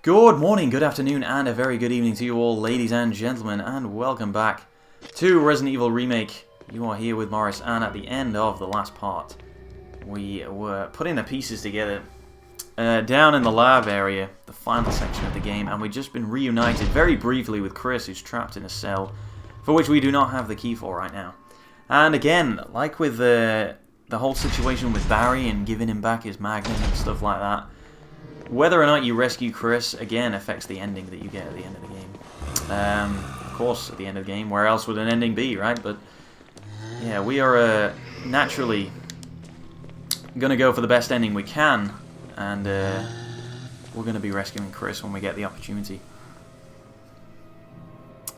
Good morning, good afternoon, and a very good evening to you all, ladies and gentlemen, and welcome back to Resident Evil Remake. You are here with Morris, and at the end of the last part, we were putting the pieces together down in the lab area, the final section of the game, and we've just been reunited very briefly with Chris, who's trapped in a cell, for which we do not have the key for right now. And again, like with the whole situation with Barry and giving him back his Magnum and stuff like that, whether or not you rescue Chris, again, affects the ending that you get at the end of the game. Of course, at the end of the game, where else would an ending be, right? But, yeah, we are naturally going to go for the best ending we can, and we're going to be rescuing Chris when we get the opportunity.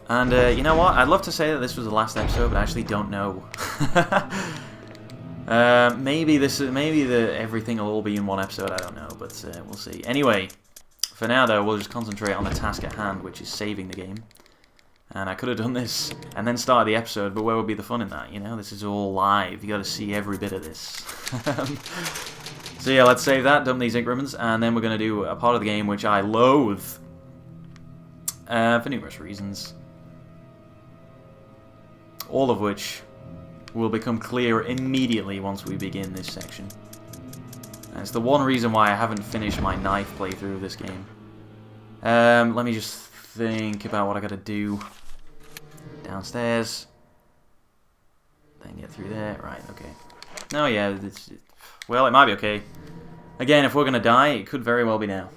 And, you know what? I'd love to say that this was the last episode, but I actually don't know. Maybe everything will all be in one episode, I don't know, but we'll see. Anyway, for now though, we'll just concentrate on the task at hand, which is saving the game. And I could have done this and then started the episode, but where would be the fun in that, you know? This is all live, you gotta see every bit of this. So yeah, let's save that, dump these ink ribbons, and then we're gonna do a part of the game which I loathe. For numerous reasons. All of which will become clear immediately once we begin this section. And it's the one reason why I haven't finished my knife playthrough of this game. Let me just think about what I gotta do. Downstairs. Then get through there. Right, okay. No, yeah, well, it might be okay. Again, if we're gonna die, it could very well be now.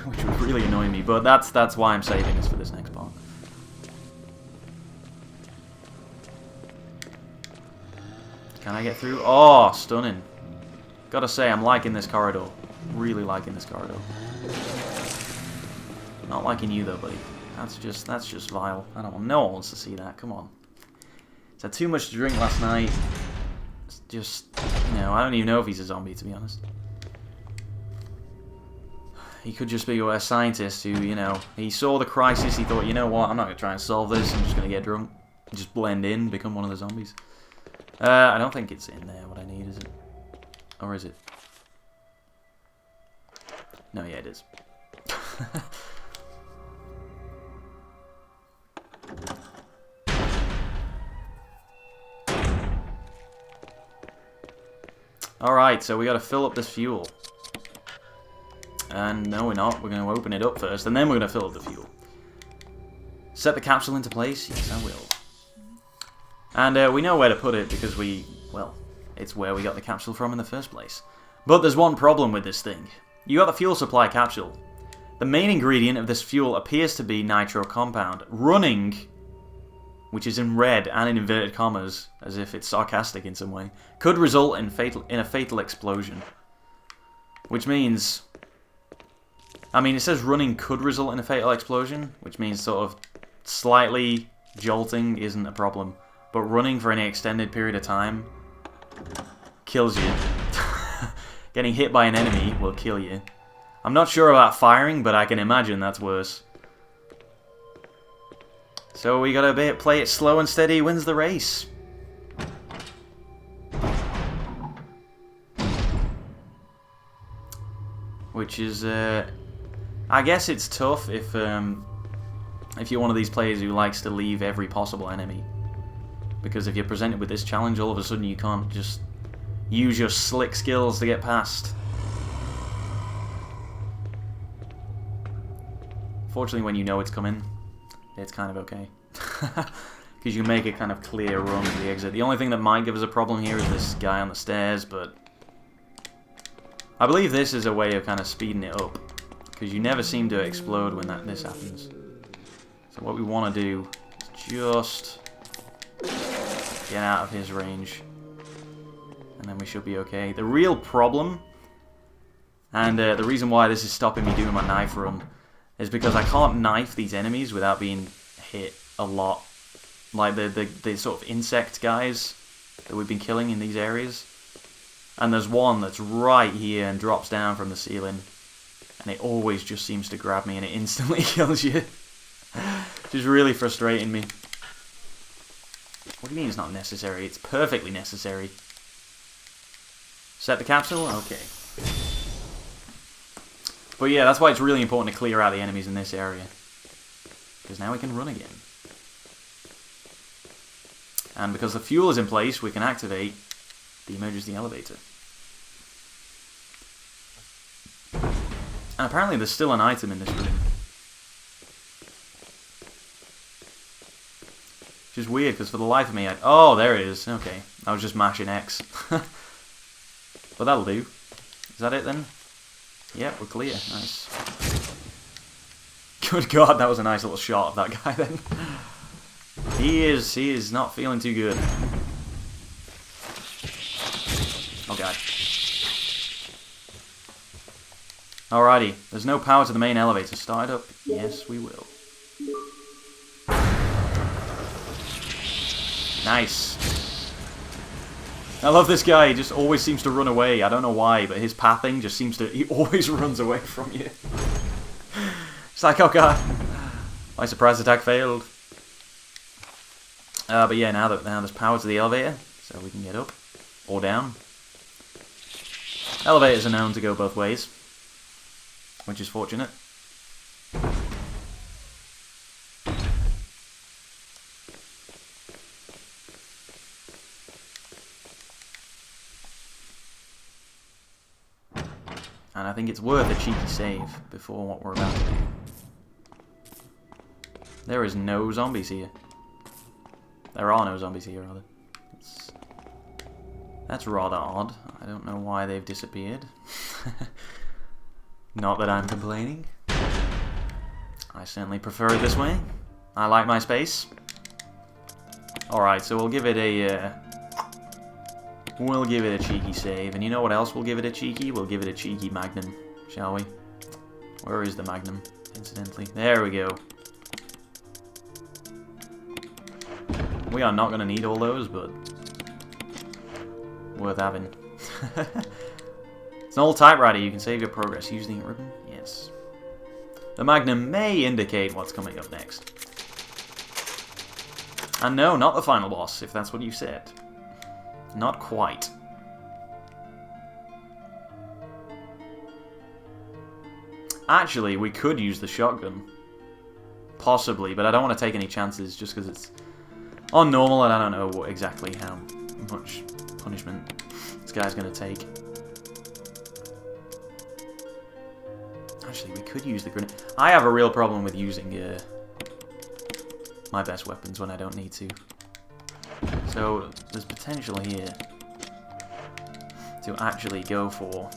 Which would really annoy me, but that's why I'm saving this for this next part. Can I get through? Oh, stunning. Gotta say, I'm liking this corridor. Really liking this corridor. Not liking you though, buddy. That's just vile. I don't want, no one wants to see that. Come on. He's had too much to drink last night. It's just, you know, I don't even know if he's a zombie, to be honest. He could just be a scientist who, you know, he saw the crisis, he thought, you know what, I'm not gonna try and solve this, I'm just gonna get drunk. Just blend in, become one of the zombies. I don't think it's in there, what I need, is it? Or is it? No, yeah, it is. Alright, so we gotta fill up this fuel. And no, we're not. We're gonna open it up first, and then we're gonna fill up the fuel. Set the capsule into place? Yes, I will. And we know where to put it because well, it's where we got the capsule from in the first place. But there's one problem with this thing. You got the fuel supply capsule. The main ingredient of this fuel appears to be nitro compound. Running, which is in red and in inverted commas, as if it's sarcastic in some way, could result in a fatal explosion. Which means, I mean, it says running could result in a fatal explosion, which means sort of slightly jolting isn't a problem. But running for any extended period of time kills you. Getting hit by an enemy will kill you. I'm not sure about firing, but I can imagine that's worse. So we gotta play it slow and steady wins the race. Which is, I guess it's tough if you're one of these players who likes to leave every possible enemy. Because if you're presented with this challenge, all of a sudden you can't just use your slick skills to get past. Fortunately, when you know it's coming, it's kind of okay. Because you can make a kind of clear run to the exit. The only thing that might give us a problem here is this guy on the stairs, but I believe this is a way of kind of speeding it up. Because you never seem to explode when this happens. So what we want to do is just get out of his range, and then we should be okay. The real problem, and the reason why this is stopping me doing my knife run, is because I can't knife these enemies without being hit a lot. Like the sort of insect guys that we've been killing in these areas. And there's one that's right here and drops down from the ceiling, and it always just seems to grab me and it instantly kills you. Which is really frustrating me. What do you mean it's not necessary? It's perfectly necessary. Set the capsule? Okay. But yeah, that's why it's really important to clear out the enemies in this area. Because now we can run again. And because the fuel is in place, we can activate the emergency elevator. And apparently there's still an item in this room. Which is weird, because for the life of me, oh, there it is. Okay, I was just mashing X. But that'll do. Is that it then? Yep, we're clear. Nice. Good God, that was a nice little shot of that guy then. He is not feeling too good. Oh God. Alrighty, there's no power to the main elevator. Start up? Yes, we will. Nice. I love this guy, he just always seems to run away. I don't know why, but his pathing just seems to... He always runs away from you. It's like, oh God. My surprise attack failed. But yeah, now there's power to the elevator, so we can get up. Or down. Elevators are known to go both ways. Which is fortunate. And I think it's worth a cheeky save before what we're about to do. There is no zombies here. There are no zombies here, rather. That's rather odd. I don't know why they've disappeared. Not that I'm complaining. I certainly prefer it this way. I like my space. Alright, so we'll give it a... We'll give it a cheeky save. And you know what else we'll give it a cheeky? We'll give it a cheeky magnum, shall we? Where is the magnum, incidentally? There we go. We are not going to need all those, but... worth having. It's an old typewriter. You can save your progress using a ribbon. Yes. The magnum may indicate what's coming up next. And no, not the final boss, if that's what you said. Not quite. Actually, we could use the shotgun. Possibly, but I don't want to take any chances just because it's on normal and I don't know exactly how much punishment this guy's going to take. Actually, we could use the grenade. I have a real problem with using my best weapons when I don't need to. So, there's potential here to actually go for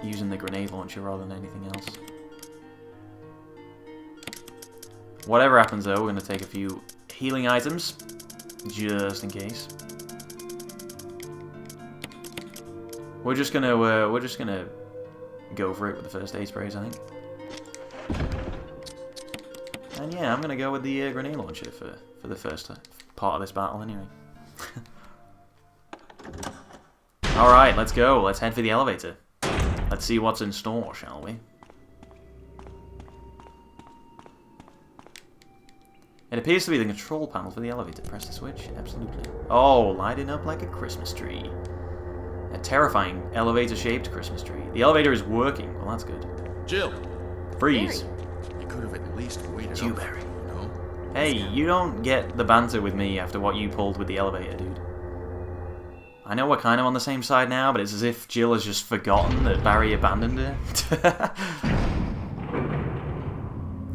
using the grenade launcher rather than anything else. Whatever happens though, we're going to take a few healing items, just in case. We're just gonna go for it with the first aid sprays, I think. And yeah, I'm gonna go with the grenade launcher for the first part of this battle, anyway. All right, let's go. Let's head for the elevator. Let's see what's in store, shall we? It appears to be the control panel for the elevator. Press the switch. Absolutely. Oh, lighting up like a Christmas tree. A terrifying elevator-shaped Christmas tree. The elevator is working. Well, that's good. Jill! Freeze. Barry. You could have at least waited. It's you, Barry. No? Hey, you don't get the banter with me after what you pulled with the elevator, dude. I know we're kind of on the same side now, but it's as if Jill has just forgotten that Barry abandoned her.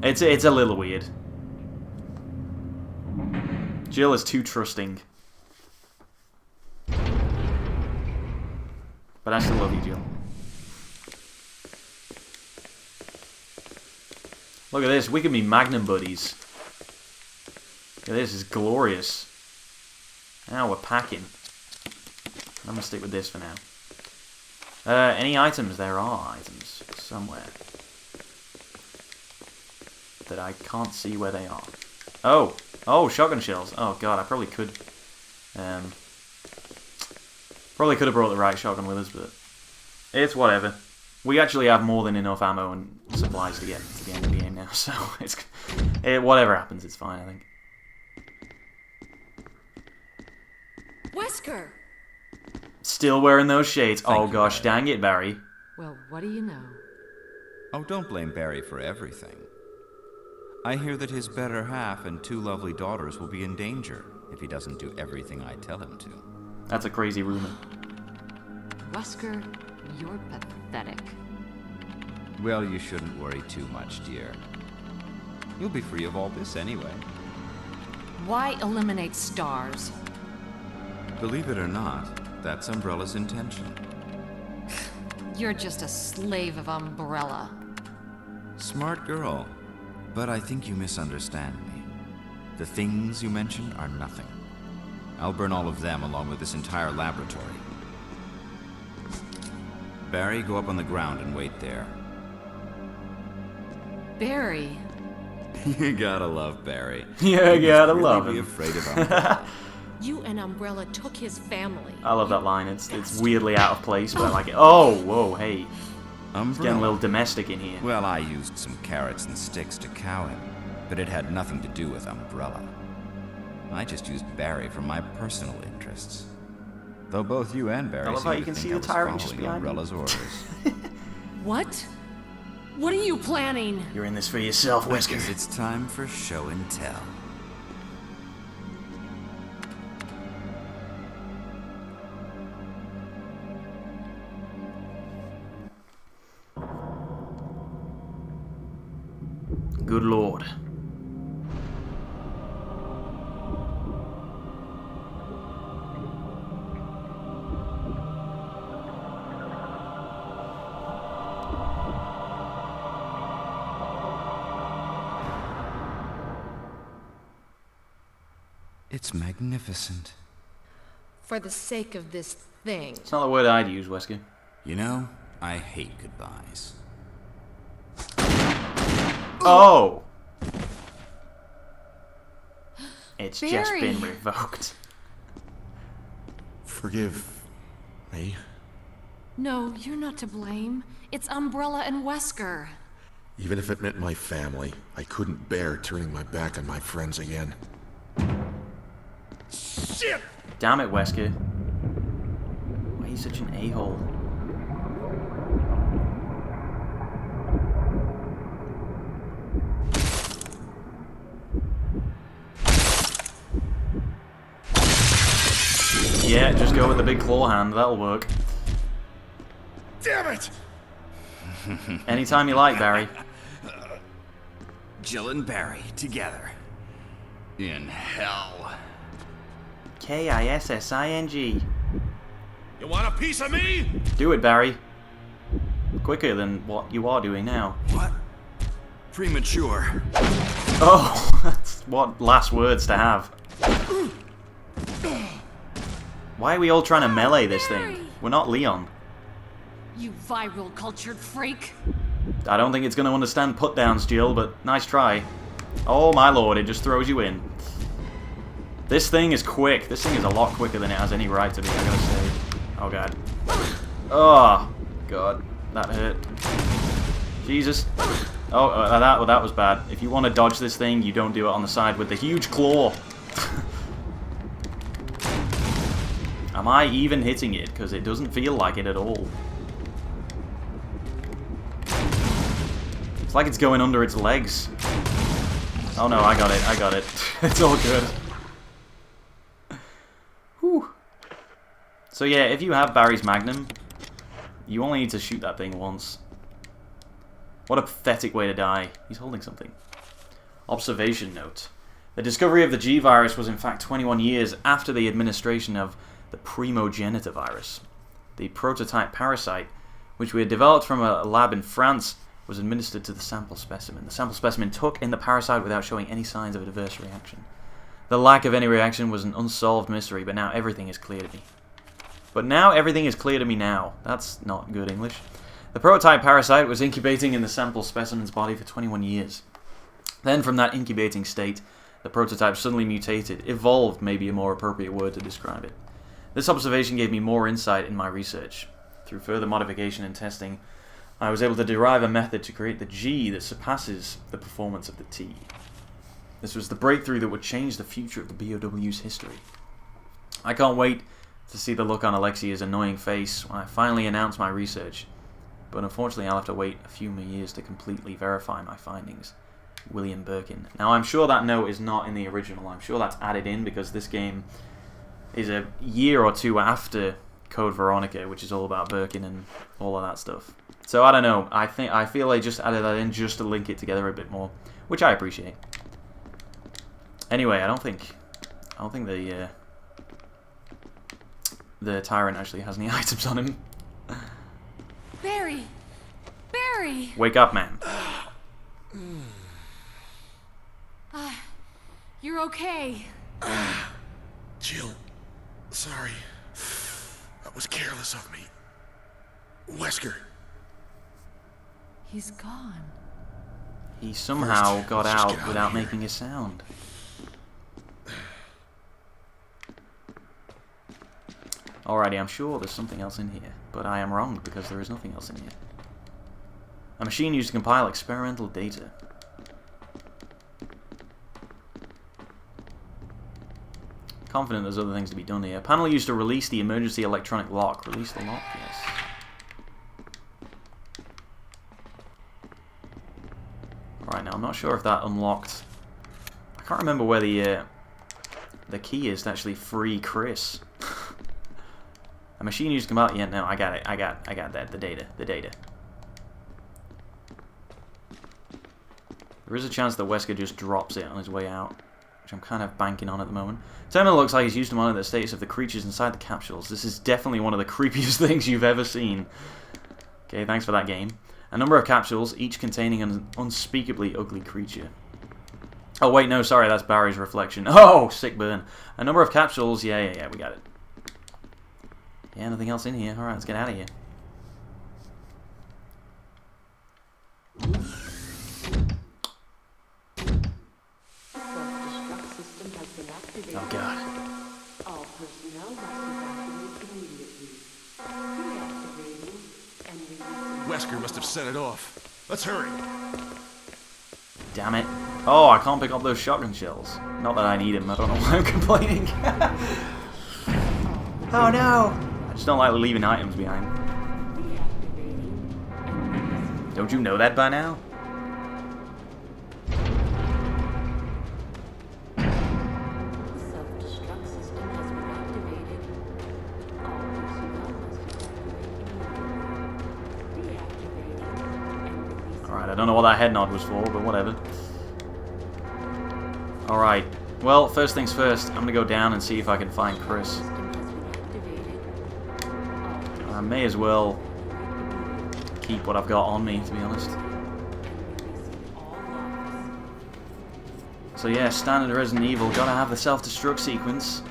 It's a little weird. Jill is too trusting. But I still love you, Jill. Look at this, we can be Magnum buddies. Look at this, is glorious. Now we're packing. I'm gonna stick with this for now. Any items? There are items somewhere. That I can't see where they are. Oh! Oh, shotgun shells. Oh god, I probably could... Probably could have brought the right shotgun with us, but it's whatever. We actually have more than enough ammo and supplies to get to the end of the game now, so it's whatever happens, it's fine, I think. Wesker! Still wearing those shades. Oh gosh, dang it, Barry. Well, what do you know? Oh, don't blame Barry for everything. I hear that his better half and 2 lovely daughters will be in danger if he doesn't do everything I tell him to. That's a crazy rumor. Wesker, you're pathetic. Well, you shouldn't worry too much, dear. You'll be free of all this anyway. Why eliminate stars? Believe it or not, that's Umbrella's intention. You're just a slave of Umbrella. Smart girl. But I think you misunderstand me. The things you mentioned are nothing. I'll burn all of them along with this entire laboratory. Barry, go up on the ground and wait there. Barry. You gotta love Barry. Yeah, you gotta love him. Be afraid of Umbrella. You and Umbrella took his family. I love that line. It's weirdly out of place, but I like it. Oh, whoa, hey. Umbrella. It's getting a little domestic in here. Well, I used some carrots and sticks to cow him, but it had nothing to do with Umbrella. I just used Barry for my personal interests. Though both you and Barry I love how you can see the Tyrant just behind Umbrella's orders. What? What are you planning? You're in this for yourself, Wesker. Because it's time for show and tell. Good lord. It's magnificent. For the sake of this thing. It's not the word I'd use, Wesker. You know, I hate goodbyes. Oh! It's just Barry. been revoked. Forgive me. No, you're not to blame. It's Umbrella and Wesker. Even if it meant my family, I couldn't bear turning my back on my friends again. Shit! Damn it, Wesker. Why are you such an a-hole? Yeah, just go with the big claw hand, that'll work. Damn it! Anytime you like, Barry. Jill and Barry together. In hell. Kissing. You want a piece of me? Do it, Barry. Quicker than what you are doing now. What? Premature. Oh, that's what last words to have. Why are we all trying to melee this thing? We're not Leon. You viral cultured freak. I don't think it's going to understand put-downs, Jill, but nice try. Oh my lord, it just throws you in. This thing is quick. This thing is a lot quicker than it has any right to be, I gotta say. Oh god. Oh, god. That hurt. Jesus. Oh, that was bad. If you want to dodge this thing, you don't do it on the side with the huge claw. Am I even hitting it? Because it doesn't feel like it at all. It's like it's going under its legs. Oh no, I got it. It's all good. Whew. So yeah, if you have Barry's Magnum, you only need to shoot that thing once. What a pathetic way to die. He's holding something. Observation note. The discovery of the G virus was in fact 21 years after the administration of the primogenitor virus. The prototype parasite, which we had developed from a lab in France, was administered to the sample specimen. The sample specimen took in the parasite without showing any signs of adverse reaction. The lack of any reaction was an unsolved mystery, but now everything is clear to me. That's not good English. The prototype parasite was incubating in the sample specimen's body for 21 years. Then from that incubating state, the prototype suddenly mutated. Evolved may be a more appropriate word to describe it. This observation gave me more insight in my research. Through further modification and testing, I was able to derive a method to create the G that surpasses the performance of the T. This was the breakthrough that would change the future of the BOW's history. I can't wait to see the look on Alexia's annoying face when I finally announce my research. but unfortunately I'll have to wait a few more years to completely verify my findings. William Birkin. Now I'm sure that note is not in the original. I'm sure that's added in because this game is a year or two after Code Veronica, which is all about Birkin and all of that stuff. So I don't know. I feel they just added that in just to link it together a bit more, which I appreciate. Anyway, I don't think the Tyrant actually has any items on him. Barry! Barry! Wake up, man. You're okay. Jill, sorry. That was careless of me. Wesker. He's gone. He somehow First, got let's just out get out without of here. making a sound. Alrighty, I'm sure there's something else in here, but I am wrong because there is nothing else in here. A machine used to compile experimental data. Confident there's other things to be done here. Panel used to release the emergency electronic lock. Release the lock, yes. Alright, now I'm not sure if that unlocked... I can't remember where the key is to actually free Chris. A machine used to come out. Yeah, no, I got it. I got that. The data. There is a chance that Wesker just drops it on his way out, which I'm kind of banking on at the moment. Terminal looks like it's used to monitor the status of the creatures inside the capsules. This is definitely one of the creepiest things you've ever seen. Okay, thanks for that game. A number of capsules, each containing an unspeakably ugly creature. Oh wait, no, sorry, that's Barry's reflection. Oh, sick burn. A number of capsules. Yeah, we got it. Yeah, nothing else in here. Alright, let's get out of here. Oh god. All personnel must evacuate immediately. Deactivating and releasing. Wesker must have set it off. Let's hurry. Damn it. Oh, I can't pick up those shotgun shells. Not that I need them. I don't know why I'm complaining. Oh no! I just don't like leaving items behind. Don't you know that by now? Self-destruct system has been activated. All personnel must evacuate immediately. Deactivating and releasing. Alright, I don't know what that head nod was for, but whatever. Alright, well, first things first, I'm gonna go down and see if I can find Chris. System has been activated. All I may as well keep what I've got on me, to be honest. releasing all locks. So yeah, standard Resident Evil, gotta have the self-destruct sequence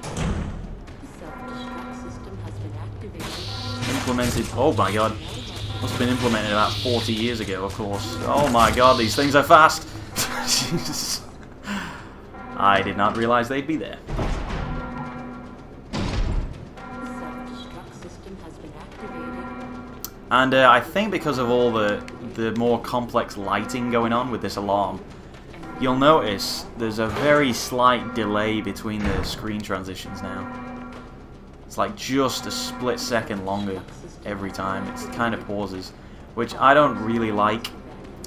Self-destruct system has been activated. implemented. Oh my god, must have been implemented about 40 years ago, of course. Oh my god, these things are fast! Jesus. I did not realize they'd be there. Self-destruct system has been activated. And I think because of all the more complex lighting going on with this alarm, you'll notice there's a very slight delay between the screen transitions now. It's like just a split second longer every time. It kind of pauses, which I don't really like.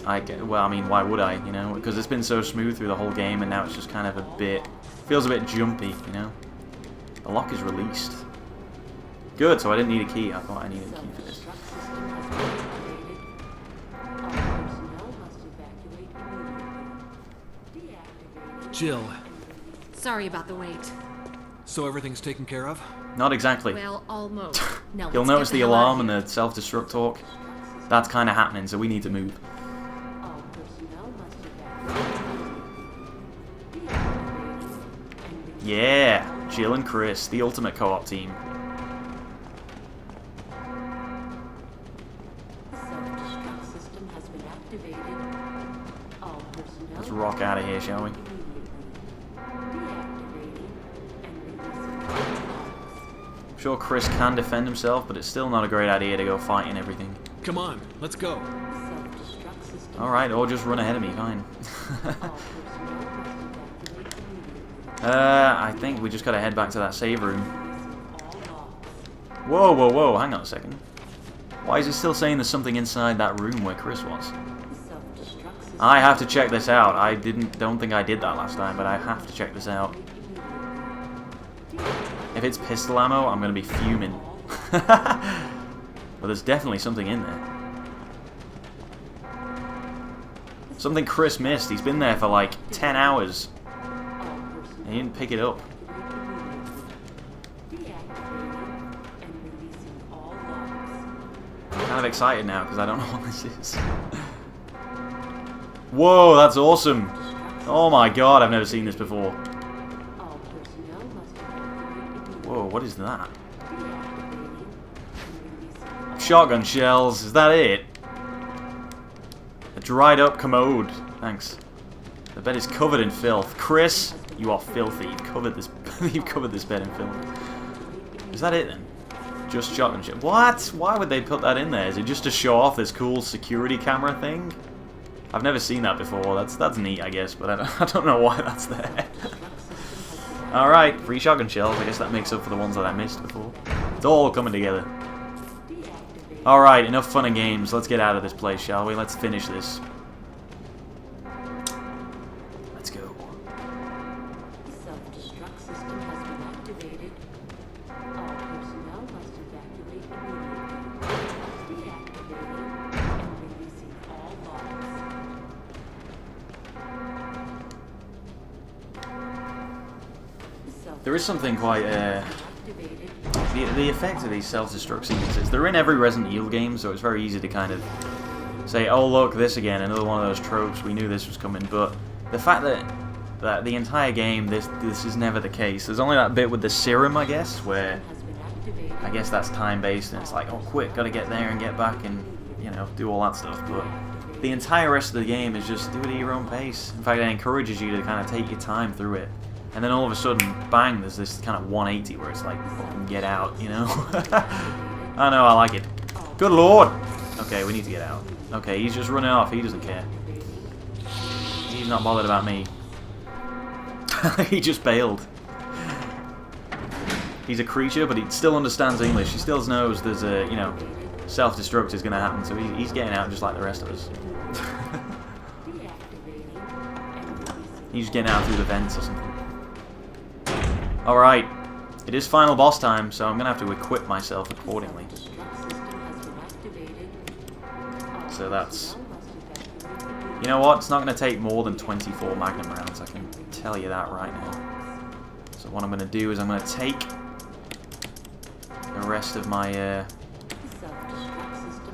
Well, I mean, why would I, you know? Because it's been so smooth through the whole game, and now it's just kind of a bit... feels a bit jumpy, you know? The lock is released. Good, so I didn't need a key. I thought I needed a key for this. Self-destruct system has been activated. All personnel must evacuate immediately. Deactivating. Jill, Sorry about the wait. so everything's taken care of? Not exactly. Well, almost. Now You'll let's notice get the hell out alarm of and here. the self-destruct talk. That's kind of happening, so we need to move. All personnel must evacuate. Deactivating and releasing. Yeah! Jill and Chris, the ultimate co-op team. Self-destruct system has been activated. All personnel Let's rock out of here, shall we? immediately. Deactivating and releasing all locks. I'm sure Chris can defend himself, but it's still not a great idea to go fighting everything. Come on, let's go. Self-destruct system. Alright, or just run ahead of me, fine. All personnel must evacuate immediately. I think we just gotta head back to that save room. Releasing all locks. Whoa, hang on a second. Why is it still saying there's something inside that room where Chris was? Self-destruct system I have to check this out. I don't think I did that last time, but I have to check this out. If it's pistol ammo, I'm going to be fuming. But there's definitely something in there. Something Chris missed. He's been there for like 10 hours. And he didn't pick it up. I'm kind of excited now because I don't know what this is. Whoa, that's awesome. Oh my god, I've never seen this before. Whoa, what is that? Shotgun shells, is that it? A dried up commode. Thanks. The bed is covered in filth. Chris, you are filthy. You've covered this bed in filth. Is that it then? Just shotgun shells. What? Why would they put that in there? Is it just to show off this cool security camera thing? I've never seen that before. That's neat, I guess, but I don't know why that's there. Alright, free shotgun shells. I guess that makes up for the ones that I missed before. It's all coming together. Alright, enough fun and games. Let's get out of this place, shall we? Let's finish this. Let's go. Self-destruct system has been activated. All personnel must evacuate immediately. Deactivating and releasing all logs. There is something quite, Activated. The effect of these self-destruct sequences, they're in every Resident Evil game, so it's very easy to kind of say, oh look, this again, another one of those tropes, we knew this was coming, but the fact that the entire game, this is never the case. There's only that bit with the serum, I guess, where Has been activated. I guess that's time-based, and it's like, oh quick, gotta get there and get back and, you know, do all that stuff, but the entire rest of the game is just do it at your own pace. In fact, it encourages you to kind of take your time through it. And then all of a sudden, bang, there's this kind of 180 where it's like, fucking get out, you know? I know, I like it. Good lord! Okay, we need to get out. Okay, he's just running off, he doesn't care. He's not bothered about me. He just bailed. He's a creature, but he still understands English. He still knows there's a, you know, self-destruct is going to happen, so he's getting out just like the rest of us. He's just getting out through the vents or something. Alright, it is final boss time, so I'm going to have to equip myself accordingly. So that's... You know what, it's not going to take more than 24 Magnum rounds, I can tell you that right now. So what I'm going to do is I'm going to take the rest of my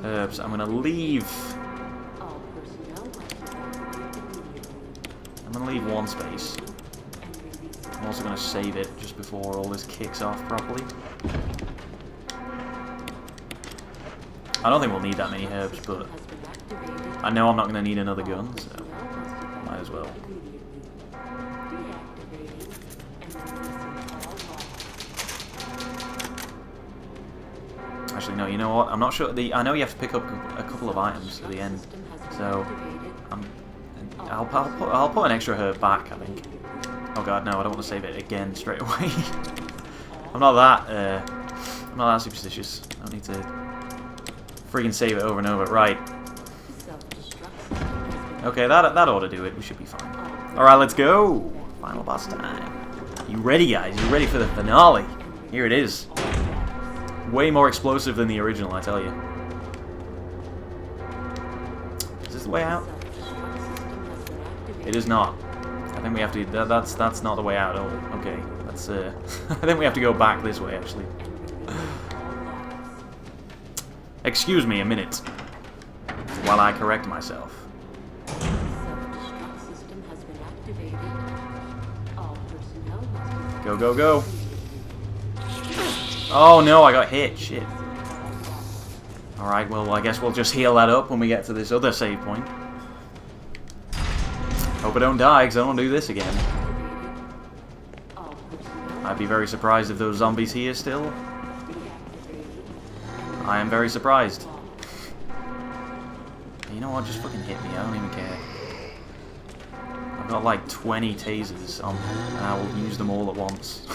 herbs. I'm going to leave... I'm going to leave one space. I'm also going to save it just before all this kicks off properly. I don't think we'll need that many herbs, but I know I'm not going to need another gun, so might as well. Actually, no, you know what? I'm not sure. I know you have to pick up a couple of items at the end, so I'll put an extra herb back, I think. Oh god, no, I don't want to save it again straight away. I'm not that superstitious. I don't need to freaking save it over and over. Right. Okay, that ought to do it. We should be fine. Alright, let's go! Final boss time. You ready, guys? You ready for the finale? Here it is. Way more explosive than the original, I tell you. Is this the way out? It is not. I think we have to... That's not the way out. Oh, okay. That's, I think we have to go back this way, actually. Excuse me a minute. While I correct myself. Go, go, go. Oh no, I got hit. Shit. Alright, well, I guess we'll just heal that up when we get to this other save point. Hope I don't die, because I don't want to do this again. I'd be very surprised if there were zombies here still. I am very surprised. You know what, just fucking hit me, I don't even care. I've got like 20 tasers on, and I will use them all at once.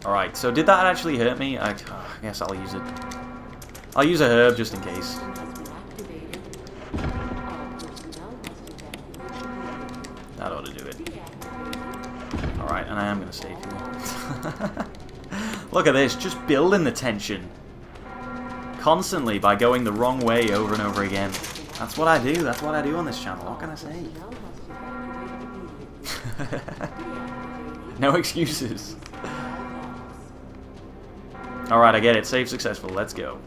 Alright, so did that actually hurt me? I guess I'll use it. I'll use a herb just in case. That ought to do it. Alright, and I am going to save you. Look at this, just building the tension. Constantly by going the wrong way over and over again. That's what I do, that's what I do on this channel. What can I say? No excuses. Alright, I get it. Save successful. Let's go.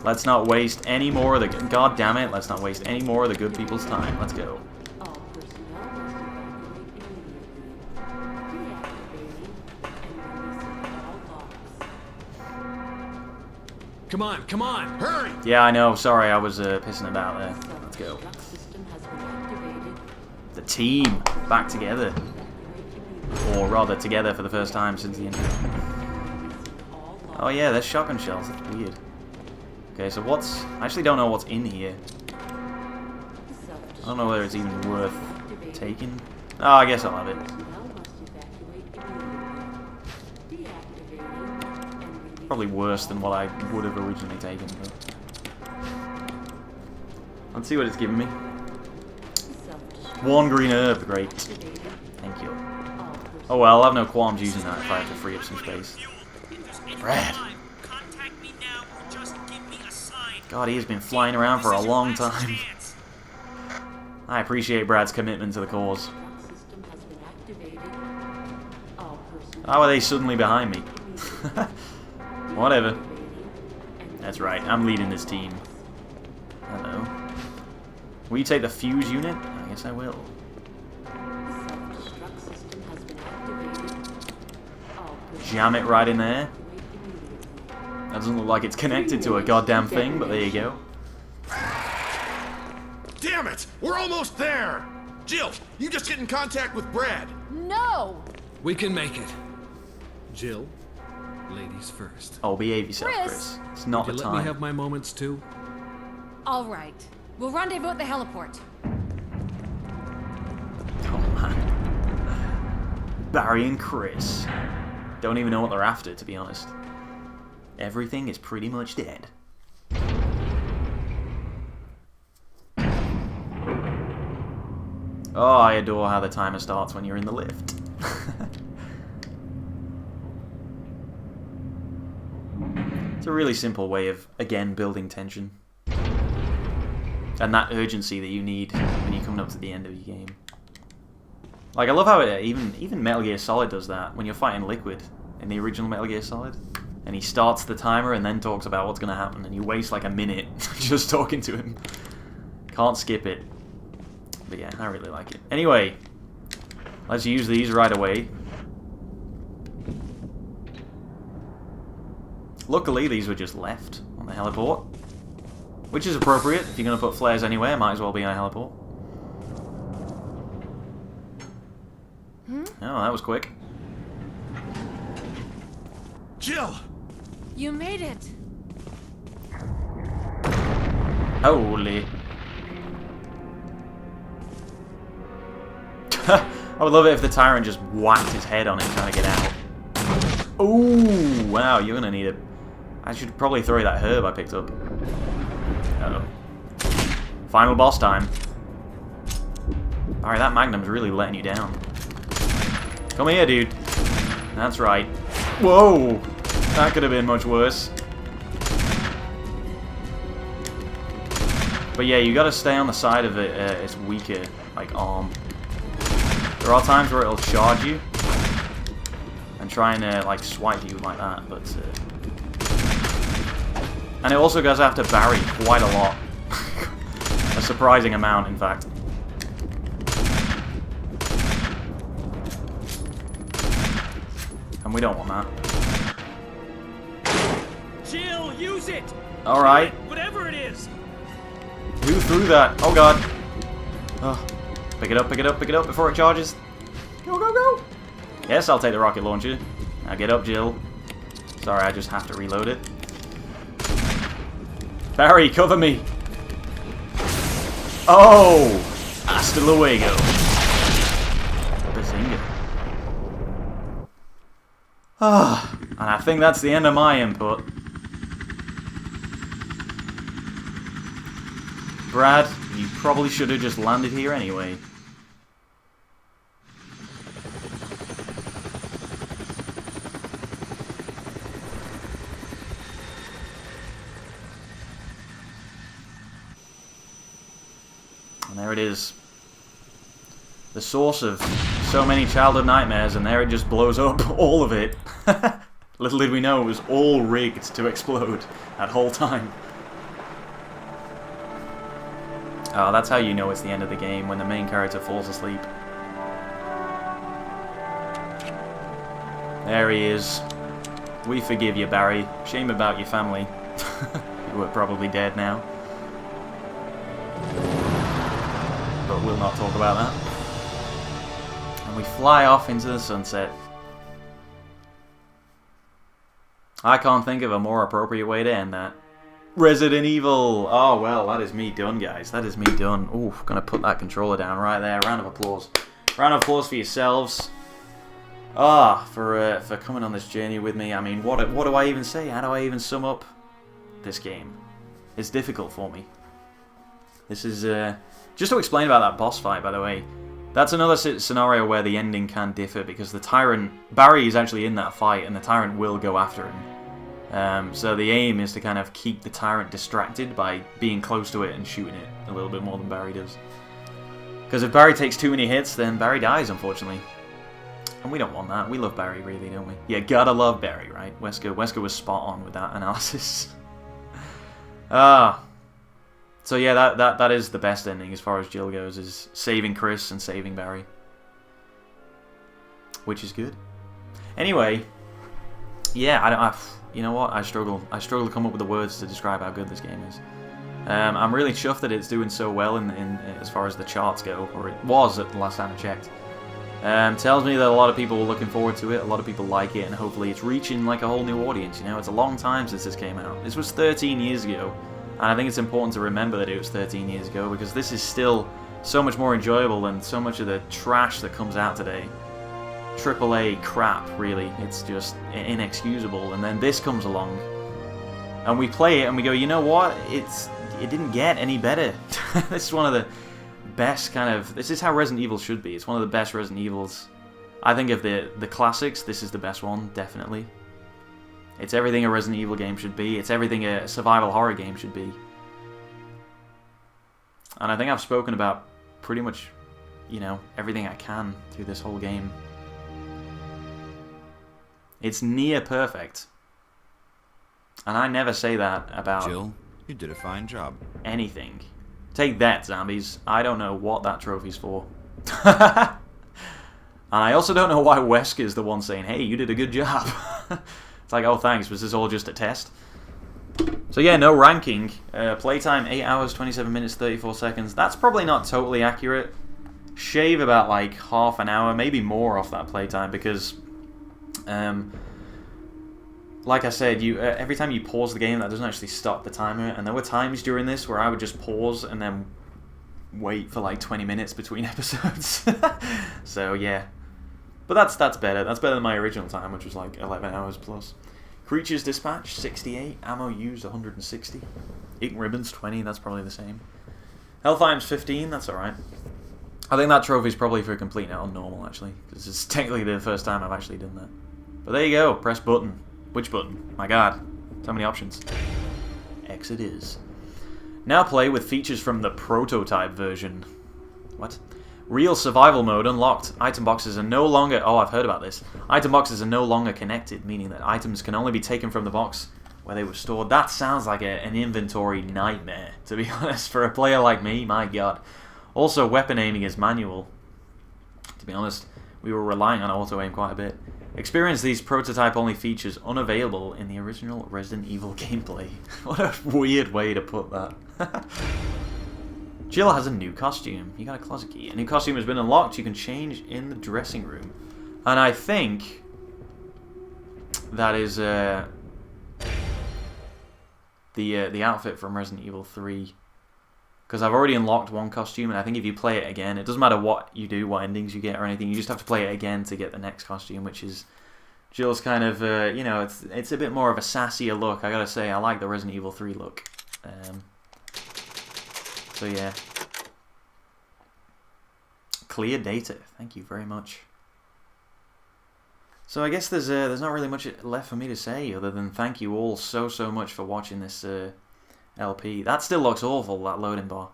Let's not waste any more of the... God damn it. Let's not waste any more of the good people's time. Let's go. Come on, come on, hurry! Yeah, I know. Sorry, I was pissing about there. Let's go. The team back together. Or rather, together for the first time since the intro. Oh yeah, there's shotgun shells. That's weird. Okay, so what's... I actually don't know what's in here. I don't know whether it's even worth taking. Oh, I guess I'll have it. Probably worse than what I would have originally taken. But... let's see what it's giving me. 1 green herb. Great. Thank you. Oh well, I'll have no qualms using that if I have to free up some space. Brad. God, he has been flying around for a long time. I appreciate Brad's commitment to the cause. How are they suddenly behind me? Whatever. That's right, I'm leading this team. Hello. Will you take the fuse unit? I guess I will. Jam it right in there. That doesn't look like it's connected to a goddamn thing, but there you go. Damn it! We're almost there! Jill, you just get in contact with Brad. No! We can make it. Jill, ladies first. Oh, behave yourself, Chris. Chris. It's not Would the you let me time. have my moments too? All right. We'll rendezvous at the heliport. Oh man. Barry and Chris. Don't even know what they're after, to be honest. Everything is pretty much dead. Oh, I adore how the timer starts when you're in the lift. It's a really simple way of, again, building tension. And that urgency that you need when you're coming up to the end of your game. Like, I love how it, even Metal Gear Solid does that when you're fighting Liquid in the original Metal Gear Solid. And he starts the timer and then talks about what's going to happen, and you waste like a minute just talking to him. Can't skip it. But yeah, I really like it. Anyway, let's use these right away. Luckily, these were just left on the heliport. Which is appropriate. If you're going to put flares anywhere, might as well be on a heliport. Oh, that was quick. Jill! You made it. Holy. I would love it if the Tyrant just whacked his head on it trying to get out. Ooh, wow, you're going to need it. I should probably throw that herb I picked up. Uh-oh. Final boss time. Alright, that Magnum's really letting you down. Come here, dude. That's right. Whoa! That could have been much worse. But yeah, you gotta stay on the side of it, its weaker, like, arm. There are times where it'll charge you and try and, like, swipe you like that, but... And it also goes after Barry quite a lot. A surprising amount, in fact. And we don't want that. Jill, use it! Alright. Whatever it is! Who threw that? Oh god. Oh. Pick it up, pick it up, pick it up before it charges. Go, go, go! Yes, I'll take the rocket launcher. Now get up, Jill. Sorry, I just have to reload it. Barry, cover me! Oh! Hasta luego. Bazinga. And I think that's the end of my input. Brad, you probably should have just landed here anyway. And there it is. The source of so many childhood nightmares, and there it just blows up, all of it. Little did we know it was all rigged to explode that whole time. Oh, that's how you know it's the end of the game, when the main character falls asleep. There he is. We forgive you, Barry. Shame about your family. You are probably dead now. But we'll not talk about that. And we fly off into the sunset. I can't think of a more appropriate way to end that. Resident Evil! Oh, well, that is me done, guys. That is me done. Ooh, gonna put that controller down right there. Round of applause. Round of applause for yourselves. For coming on this journey with me. I mean, what do I even say? How do I even sum up this game? It's difficult for me. This is, just to explain about that boss fight, by the way. That's another scenario where the ending can differ, because the Tyrant... Barry is actually in that fight, and the Tyrant will go after him. So the aim is to kind of keep the Tyrant distracted by being close to it and shooting it a little bit more than Barry does. Because if Barry takes too many hits, then Barry dies, unfortunately. And we don't want that. We love Barry, really, don't we? Yeah, gotta love Barry, right? Wesker was spot on with that analysis. So yeah, that is the best ending as far as Jill goes, is saving Chris and saving Barry. Which is good. Anyway, yeah, you know what? I struggle to come up with the words to describe how good this game is. I'm really chuffed that it's doing so well in as far as the charts go, or it was at the last time I checked. Tells me that a lot of people are looking forward to it, a lot of people like it, and hopefully it's reaching like a whole new audience. You know, it's a long time since this came out. This was 13 years ago, and I think it's important to remember that it was 13 years ago, because this is still so much more enjoyable than so much of the trash that comes out today. AAA crap, really. It's just inexcusable. And then this comes along, and we play it, and we go, you know what? It didn't get any better. This is one of the best kind of... This is how Resident Evil should be. It's one of the best Resident Evils. I think of the classics, this is the best one, definitely. It's everything a Resident Evil game should be. It's everything a survival horror game should be. And I think I've spoken about pretty much, you know, everything I can through this whole game. It's near perfect. And I never say that about... Jill, you did a fine job. Anything. Take that, zombies. I don't know what that trophy's for. And I also don't know why Wesker is the one saying, hey, you did a good job. It's like, oh, thanks. Was this all just a test? So yeah, no ranking. Playtime, 8 hours, 27 minutes, 34 seconds. That's probably not totally accurate. Shave about like half an hour, maybe more off that playtime, because... like I said, every time you pause the game, that doesn't actually stop the timer. And there were times during this where I would just pause and then wait for like 20 minutes between episodes. So yeah, but that's better. That's better than my original time, which was like 11 hours plus. Creatures dispatched 68, ammo used 160, eaten ribbons 20. That's probably the same. Health items 15. That's all right. I think that trophy's probably for complete now on normal, actually, because it's technically the first time I've actually done that. But there you go. Press button. Which button? My god. So many options. X it is. Now play with features from the prototype version. What? Real survival mode unlocked. Item boxes are no longer... Oh, I've heard about this. Item boxes are no longer connected, meaning that items can only be taken from the box where they were stored. That sounds like an inventory nightmare, to be honest, for a player like me. My god. Also, weapon aiming is manual. To be honest, we were relying on auto-aim quite a bit. Experience these prototype-only features unavailable in the original Resident Evil gameplay. What a weird way to put that. Jill has a new costume. You got a closet key. A new costume has been unlocked. You can change in the dressing room. And I think that is the outfit from Resident Evil 3. Because I've already unlocked one costume, and I think if you play it again, it doesn't matter what you do, what endings you get or anything, you just have to play it again to get the next costume, which is Jill's kind of, you know, it's a bit more of a sassier look. I gotta say, I like the Resident Evil 3 look. So yeah. Clear data. Thank you very much. So I guess there's not really much left for me to say other than thank you all so much for watching this LP. That still looks awful, that loading bar.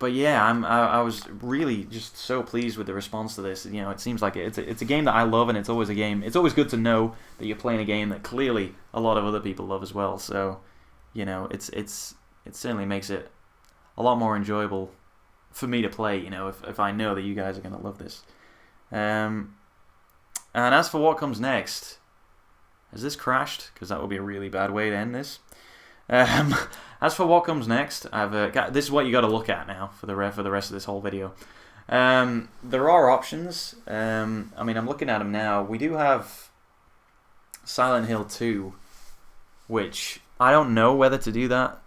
But yeah, I was really just so pleased with the response to this. You know, it seems like it's a game that I love, and it's always a game. It's always good to know that you're playing a game that clearly a lot of other people love as well. So, you know, it certainly makes it a lot more enjoyable for me to play. You know, if I know that you guys are gonna love this. And as for what comes next, has this crashed? Because that would be a really bad way to end this. As for what comes next, this is what you got to look at now for the rest of this whole video. There are options. I mean, I'm looking at them now. We do have Silent Hill 2, which I don't know whether to do that.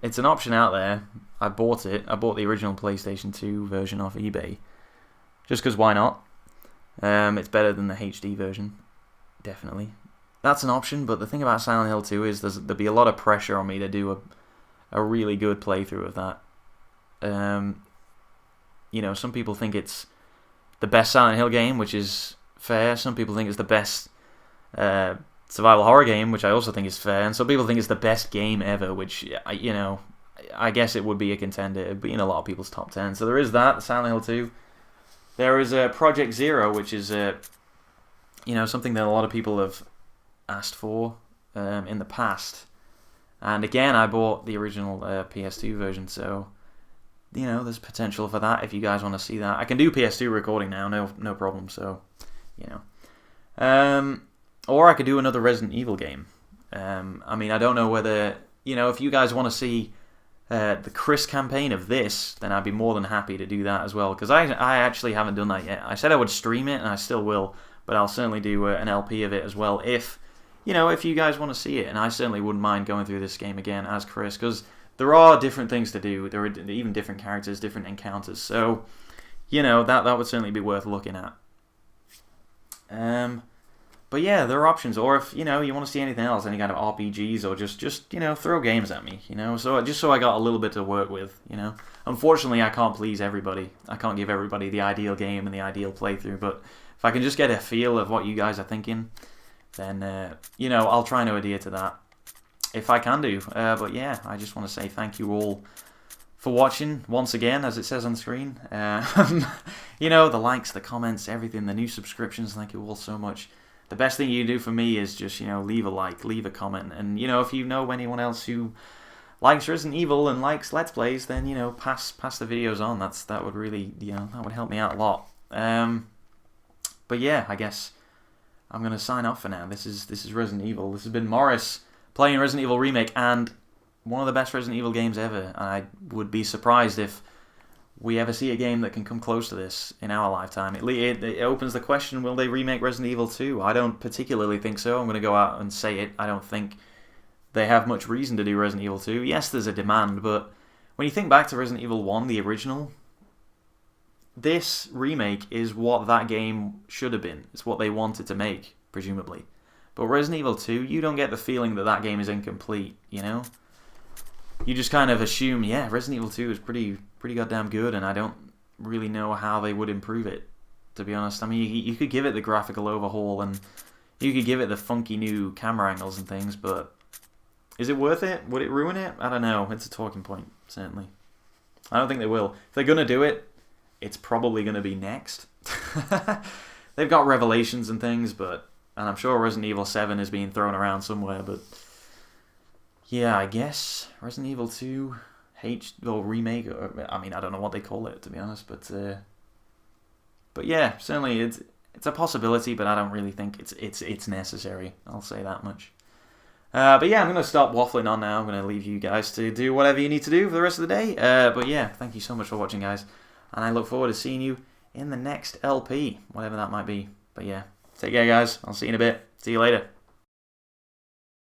It's an option out there. I bought it. I bought the original PlayStation 2 version off eBay, just because why not? It's better than the HD version, definitely. That's an option, but the thing about Silent Hill 2 is there'll be a lot of pressure on me to do a really good playthrough of that. You know, some people think it's the best Silent Hill game, which is fair. Some people think it's the best survival horror game, which I also think is fair. And some people think it's the best game ever, which, you know, I guess it would be a contender. It'd be in a lot of people's top 10. So there is that, Silent Hill 2. There is Project Zero, which is, you know, something that a lot of people have asked for in the past. And again, I bought the original PS2 version, so, you know, there's potential for that if you guys want to see that. I can do PS2 recording now, no problem, so, you know. Or I could do another Resident Evil game. I mean, I don't know whether, you know, if you guys want to see the Chris campaign of this, then I'd be more than happy to do that as well, because I actually haven't done that yet. I said I would stream it, and I still will, but I'll certainly do an LP of it as well if, you know, if you guys want to see it, and I certainly wouldn't mind going through this game again as Chris, because there are different things to do. There are even different characters, different encounters, so, you know, that would certainly be worth looking at. But yeah, there are options, or if, you know, you want to see anything else, any kind of RPGs, or just you know, throw games at me, you know, so just so I got a little bit to work with, you know. Unfortunately, I can't please everybody. I can't give everybody the ideal game and the ideal playthrough, but if I can just get a feel of what you guys are thinking, then, you know, I'll try and adhere to that, if I can do. But yeah, I just want to say thank you all for watching, once again, as it says on the screen. You know, the likes, the comments, everything, the new subscriptions, thank you all so much. The best thing you do for me is just, you know, leave a like, leave a comment, and, you know, if you know anyone else who likes Resident Evil and likes Let's Plays, then, you know, pass the videos on. That would really, you know, that would help me out a lot. But yeah, I guess I'm gonna sign off for now. This is Resident Evil. This has been Morris playing Resident Evil Remake, and one of the best Resident Evil games ever. I would be surprised if we ever see a game that can come close to this in our lifetime. It opens the question, will they remake Resident Evil 2? I don't particularly think so. I'm going to go out and say it. I don't think they have much reason to do Resident Evil 2. Yes, there's a demand, but when you think back to Resident Evil 1, the original, this remake is what that game should have been. It's what they wanted to make, presumably. But Resident Evil 2, you don't get the feeling that that game is incomplete, you know? You just kind of assume, yeah, Resident Evil 2 is pretty goddamn good, and I don't really know how they would improve it, to be honest. I mean, you could give it the graphical overhaul, and you could give it the funky new camera angles and things, but is it worth it? Would it ruin it? I don't know. It's a talking point, certainly. I don't think they will. If they're going to do it, it's probably going to be next. They've got Revelations and things, and I'm sure Resident Evil 7 is being thrown around somewhere, but yeah, I guess Resident Evil 2 remake, or, I mean, I don't know what they call it, to be honest, but yeah, certainly it's a possibility, but I don't really think it's necessary. I'll say that much. But yeah, I'm going to stop waffling on now. I'm going to leave you guys to do whatever you need to do for the rest of the day. But yeah, thank you so much for watching, guys, and I look forward to seeing you in the next LP, whatever that might be. But yeah, take care, guys. I'll see you in a bit. See you later.